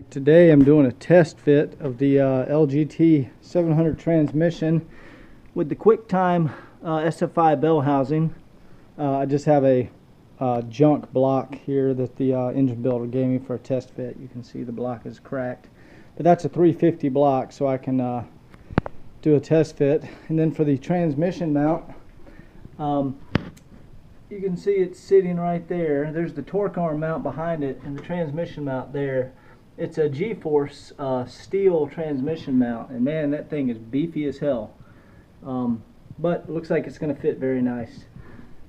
Today I'm doing a test fit of the LGT 700 transmission with the QuickTime SFI bell housing. I just have a junk block here that the engine builder gave me for a test fit. You can see the block is cracked, but that's a 350 block, so I can do a test fit. And then for the transmission mount, you can see it's sitting right there. There's the torque arm mount behind it and the transmission mount there. It's a G-force steel transmission mount, and man, that thing is beefy as hell. But it looks like it's going to fit very nice.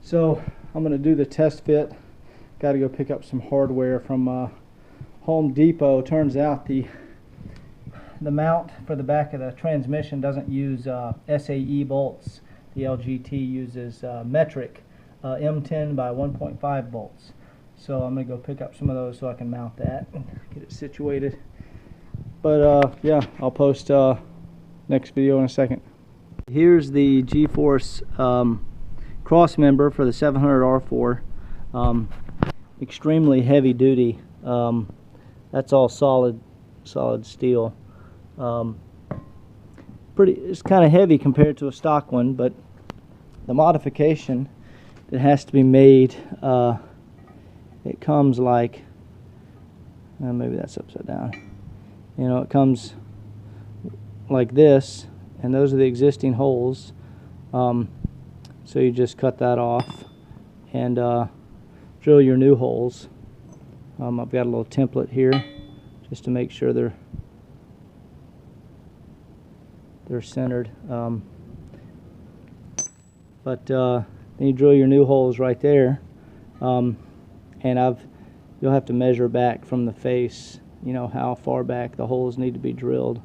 So I'm going to do the test fit. Got to go pick up some hardware from Home Depot. Turns out the mount for the back of the transmission doesn't use SAE bolts. The LGT uses metric M10 by 1.5 bolts. So I'm going to go pick up some of those so I can mount that and get it situated. But yeah, I'll post next video in a second. Here's the G-force Crossmember for the 700R4. Extremely heavy duty. That's all solid steel. It's kind of heavy compared to a stock one, but the modification that has to be made, it comes like, maybe that's upside down. You know, it comes like this, and those are the existing holes. So you just cut that off and drill your new holes. I've got a little template here just to make sure they're centered. But then you drill your new holes right there. And you'll have to measure back from the face, you know, how far back the holes need to be drilled.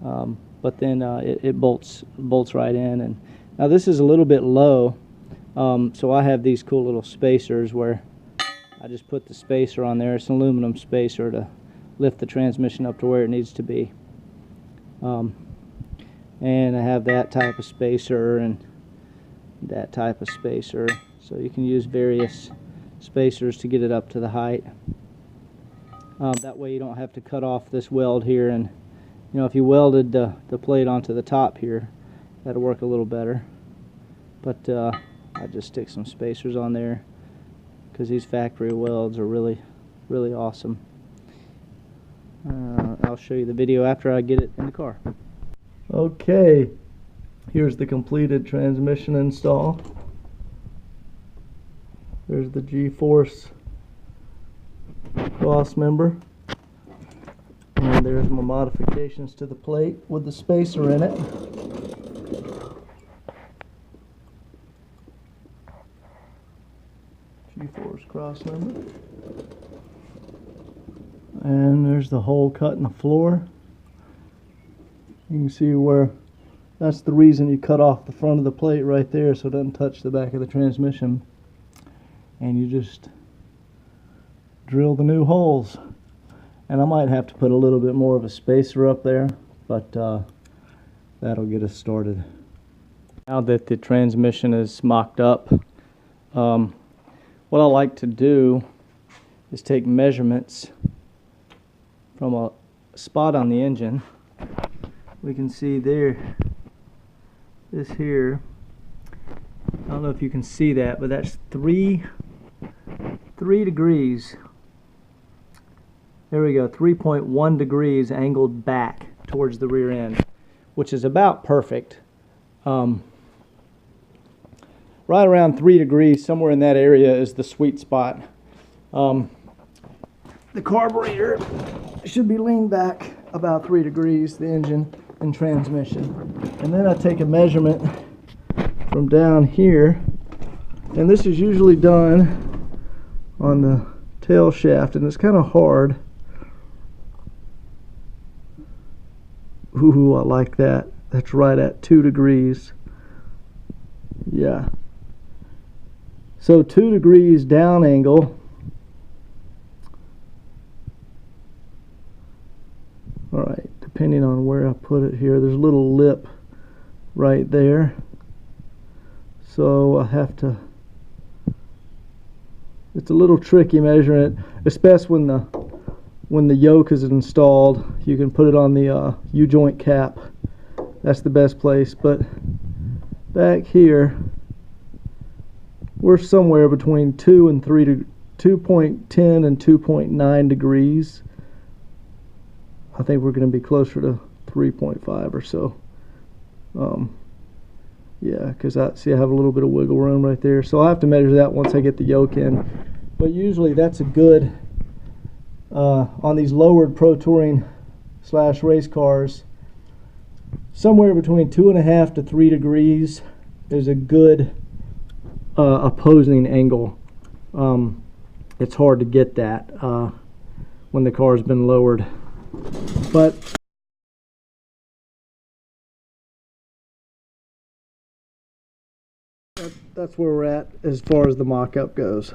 But then it bolts right in. And now this is a little bit low, so I have these cool little spacers where I just put the spacer on there. It's an aluminum spacer to lift the transmission up to where it needs to be. And I have that type of spacer and that type of spacer, so you can use various spacers to get it up to the height. That way you don't have to cut off this weld here, and you know, if you welded the plate onto the top here, that'll work a little better. But I just stick some spacers on there because these factory welds are really awesome. I'll show you the video after I get it in the car. Okay, here's the completed transmission install. There's the G-force Crossmember, and there's my modifications to the plate with the spacer in it. G-force Crossmember, and there's the hole cut in the floor. You can see where that's the reason you cut off the front of the plate right there, so it doesn't touch the back of the transmission. And you just drill the new holes. And I might have to put a little bit more of a spacer up there, but that'll get us started. Now that the transmission is mocked up, what I like to do is take measurements from a spot on the engine. We can see there, this here, I don't know if you can see that, but that's 3 degrees. There we go, 3.1 degrees angled back towards the rear end, which is about perfect. Right around 3 degrees, somewhere in that area is the sweet spot. The carburetor should be leaned back about 3 degrees, the engine and transmission. And then I take a measurement from down here, and this is usually done on the tail shaft, and it's kind of hard. Ooh, I like that. That's right at 2 degrees. Yeah. So 2 degrees down angle. Alright, depending on where I put it here, there's a little lip right there. So I have to, it's a little tricky measuring it, especially when when the yoke is installed, you can put it on the U-joint cap. That's the best place. But back here, we're somewhere between 2.10 and 2.9 degrees. I think we're going to be closer to 3.5 or so. Yeah, because I have a little bit of wiggle room right there. So I'll have to measure that once I get the yoke in. But usually that's a good, on these lowered Pro Touring / race cars, somewhere between 2.5 to 3 degrees is a good opposing angle. It's hard to get that when the car's been lowered. But that's where we're at as far as the mock-up goes.